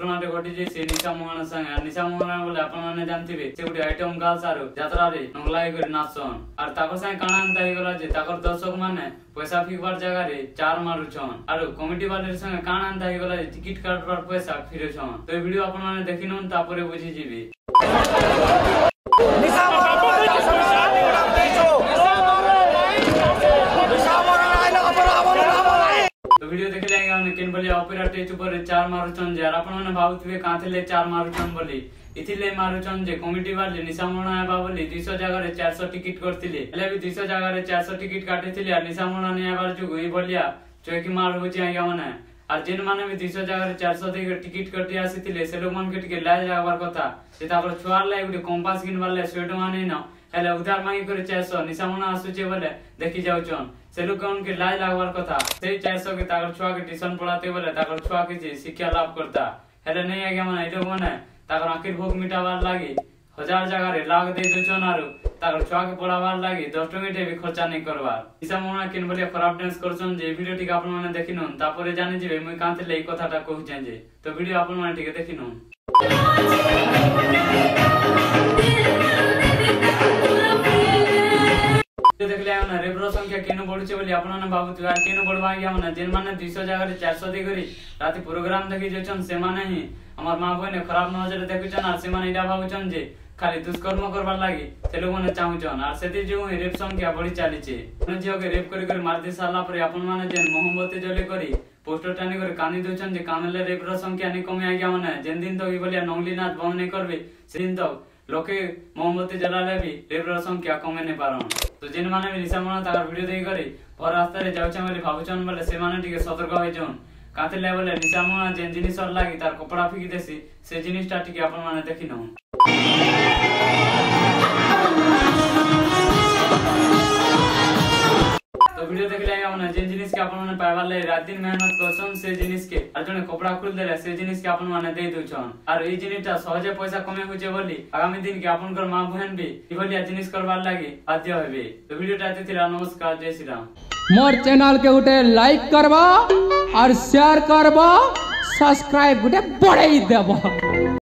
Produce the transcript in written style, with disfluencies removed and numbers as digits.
घटनाटे घटी से निशा मोहन संगे निशा मोहन बोले अपन माने जानथिबे से गुटे आइटम गार्ल्स आरो यात्रा रे नंगलाई कर नाचन और ताको संगे काना अंता हे गला जे ताकर दर्शक माने पैसा फिकबार जगह रे चार मारुछन और कमिटी वाले संगे काना अंता हे गला जे टिकट काटबार पैसा फिरेछन तो ए वीडियो अपन माने देखिनन तापरे बुझी जिबे निशा तो वीडियो देख लेंगे हमने केन बोली ऑपेरा स्टेज ऊपर चार मारुचन जे आपण माने भाबुतबे काथले चार मारुचन बोली इथिले मारुचन जे कमिटी वाले निशा मोहन आबा बोली 200 जगह रे 400 टिकट करथिले हेले भी 200 जगह रे 400 टिकट काटिथिले और निशा मोहन ने आबार जो गई बोलिया चौकी मार होची आगे माने और जिन माने भी 200 जगह रे 400 दे टिकट कटि आसीथिले से लोग मन के टिके लाज लागबार कथा से तापर छुआर लाई गुटे कंपास किन वाले स्वेट माने न हेले उधार मांगी करे 400 निशा मोहन आसुचे बोले देखि जाउचन से लोग उनके लाज लागबार कथा से 400 के ताकर छुआ के ट्यूशन पढ़ाते बोले ताकर छुआ के शिक्षा लाभ करता हेले नहीं आगे माने इलो माने ताकर आखिर भोग मिटाबार लागी 1000 जगह रे लाख दे दोचन आरो ताकर छुआ के पढ़ाबार लागी 10 टके भी खर्चा नहीं करबार निशा मोहन केन बोले खराब डांस करछन जे वीडियो टिक आपन माने देखिनन तापरे जानि जेबे मुई कांते ले कथाटा कहू जे तो वीडियो आपन माने टिके देखिनन देखले आना रेब्रो संख्या केनो बढुचे बोली आपण माने भाबुत केनो बढवा गया माने जेन माने 200 जगह रे 400 दे करी राती प्रोग्राम देखि जेछन से माने ही हमर मां बहन खराब नजर देखुचन और से माने इडा भाबुचन जे खाली दुष्कर्म करबार लागि से लोग माने चाहुचन और सेति जो रेप संख्या बढी चालीचे ने जियो के रेप करी करी मारती साला पर आपण माने जेन मोहब्बत जले करी पोस्टर टानी करे कानी दोचन जे कानले रेप संख्या नि कमे आ गया माने जेन दिन तो ई बोलिया नंगली नाच बंद नहीं करबे से दिन तो लोके मोमबत्ती जलाले भी रेप संख्या कमे नहीं पारन तो जिन माने भी निशा मोहन तार वीडियो देई करे और रास्ता रे जाउछन बोली भाबुचन बोले से माने टिके सतर्क होय जन काते ले बोले निशा मोहन जेन जिनिस और लागी तार कपड़ा फिकी देसी से जिनिसटा टिके आपण माने देखिनो तो वीडियो देख लेंगे हमने जिन जिनिस के अपन माने पाइबार ले रात दिन मेहनत करछन से जिनिस के और जने कपड़ा खुल देले से जिनिस के अपन माने दे दोछन और ई जिनिसटा सहजे पैसा कमे होचे बोली आगामी दिन के अपन कर मां बहन भी ई बोलिया जिनिस करबार लागि बाध्य होबे तो वीडियोटा एतिला नमस्कार जय श्री राम मोर चैनल के उठे लाइक करबा और शेयर करबा सब्सक्राइब गुटे बढ़ाई देबा।